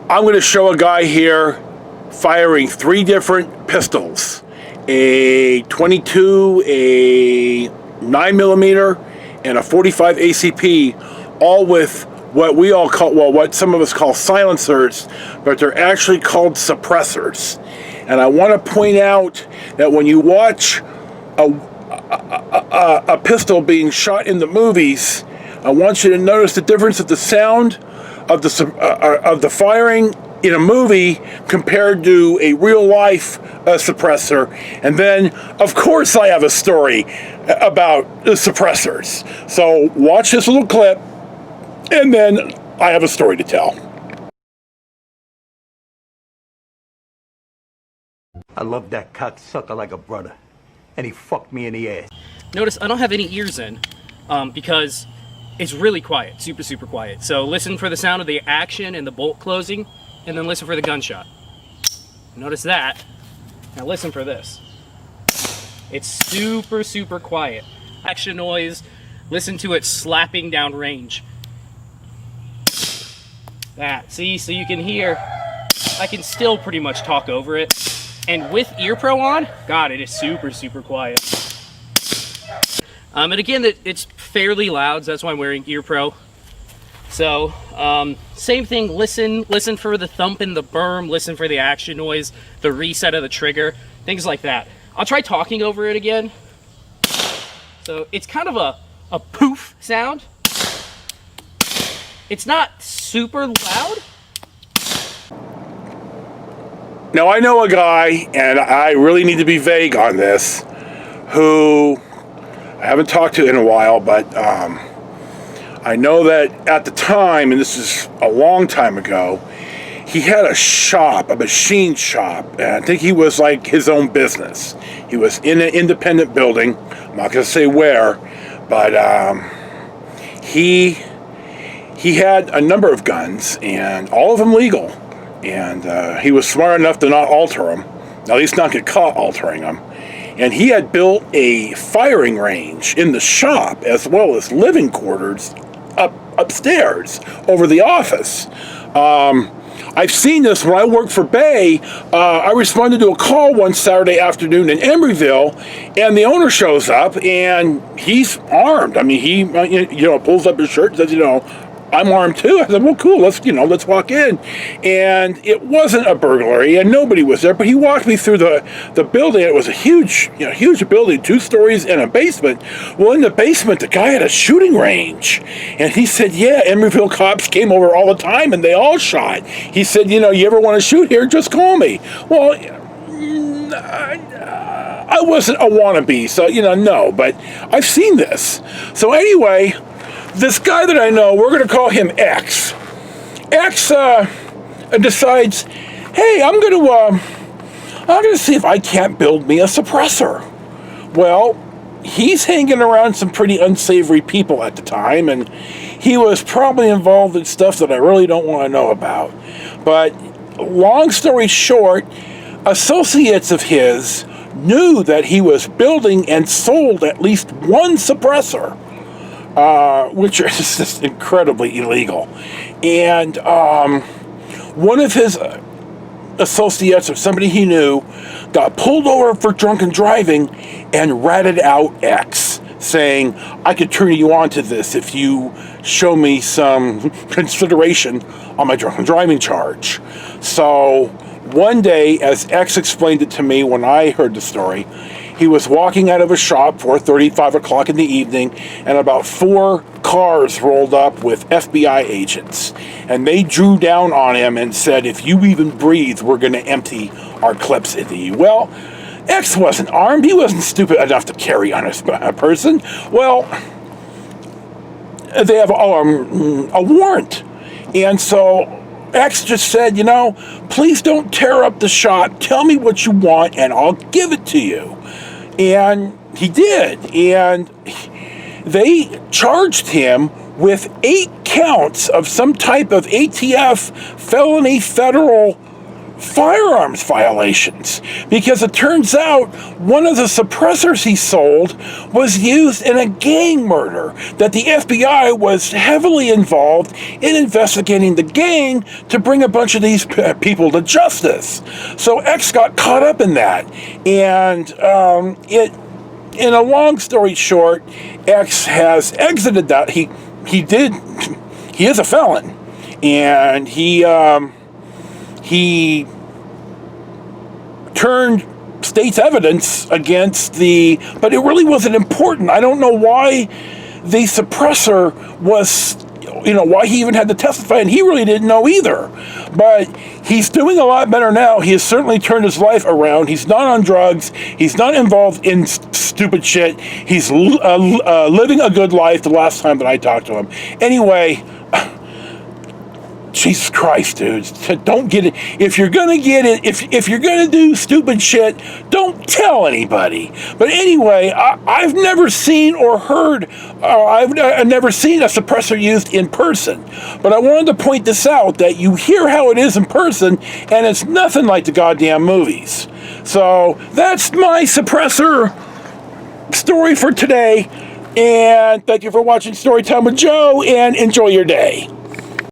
I'm going to show a guy here firing 3 different pistols. A 22, a 9mm, and a 45 ACP, all with what we all call, well, what some of us call silencers, but they're actually called suppressors. And I want to point out that when you watch a pistol being shot in the movies, I want you to notice the difference of the sound of the firing in a movie compared to a real life suppressor. And then, of course, I have a story about the suppressors. So watch this little clip, and then I have a story to tell. I love that cocksucker like a brother, and he fucked me in the ass. Notice I don't have any ears in because it's really quiet, super quiet. So listen for the sound of the action and the bolt closing, and then listen for the gunshot. Notice that. Now listen for this. It's super quiet. Action noise, listen to it slapping down range. That, see, so you can hear, I can still pretty much talk over it. And with Ear Pro on, God, it is super quiet. And again, it's fairly loud, so that's why I'm wearing Ear Pro. So, same thing, listen for the thump in the berm, listen for the action noise, the reset of the trigger, things like that. I'll try talking over it again. So, it's kind of a poof sound. It's not super loud. Now, I know a guy, and I really need to be vague on this, who I haven't talked to in a while, but I know that at the time, and this is a long time ago, he had a shop, a machine shop, and I think he was like his own business. He was in an independent building, I'm not going to say where, but he had a number of guns, and all of them legal. And he was smart enough to not alter them, at least not get caught altering them. And he had built a firing range in the shop as well as living quarters upstairs over the office. I've seen this when I worked for Bay. I responded to a call one Saturday afternoon in Emeryville, and the owner shows up, and he's armed. I mean, he pulls up his shirt and says, I'm armed too. I said, well, cool, let's walk in. And it wasn't a burglary, and nobody was there, but he walked me through the building. It was a huge building, 2 stories and a basement. Well, in the basement, the guy had a shooting range. And he said, yeah, Emeryville cops came over all the time, and they all shot. He said, you ever want to shoot here, just call me. Well, I wasn't a wannabe, so, no, but I've seen this. So anyway, this guy that I know, we're going to call him X. X decides, hey, I'm going to see if I can't build me a suppressor. Well, he's hanging around some pretty unsavory people at the time, and he was probably involved in stuff that I really don't want to know about. But long story short, associates of his knew that he was building and sold at least one suppressor, which is just incredibly illegal. And one of his associates, or somebody he knew, got pulled over for drunken driving and ratted out X, saying, I could turn you on to this if you show me some consideration on my drunken driving charge. So one day, as X explained it to me when I heard the story, he was walking out of a shop, 4:30, 5 o'clock in the evening, and about 4 cars rolled up with FBI agents. And they drew down on him and said, if you even breathe, we're going to empty our clips into you. Well, X wasn't armed. He wasn't stupid enough to carry on a person. Well, they have a warrant. And so X just said, please don't tear up the shop. Tell me what you want, and I'll give it to you. And he did. And they charged him with 8 counts of some type of ATF felony federal firearms violations, because it turns out one of the suppressors he sold was used in a gang murder, that the FBI was heavily involved in investigating the gang to bring a bunch of these people to justice. So X got caught up in that, and in a long story short, X has exited that. He is a felon, and he turned state's evidence against but it really wasn't important. I don't know why the suppressor was, why he even had to testify, and he really didn't know either. But he's doing a lot better now. He has certainly turned his life around. He's not on drugs. He's not involved in stupid shit. He's living a good life the last time that I talked to him. Anyway, Jesus Christ, dudes. Don't get it. If you're going to get it, if you're going to do stupid shit, don't tell anybody. But anyway, I've never seen or heard, I've never seen a suppressor used in person. But I wanted to point this out, that you hear how it is in person, and it's nothing like the goddamn movies. So that's my suppressor story for today. And thank you for watching Storytime with Joe, and enjoy your day.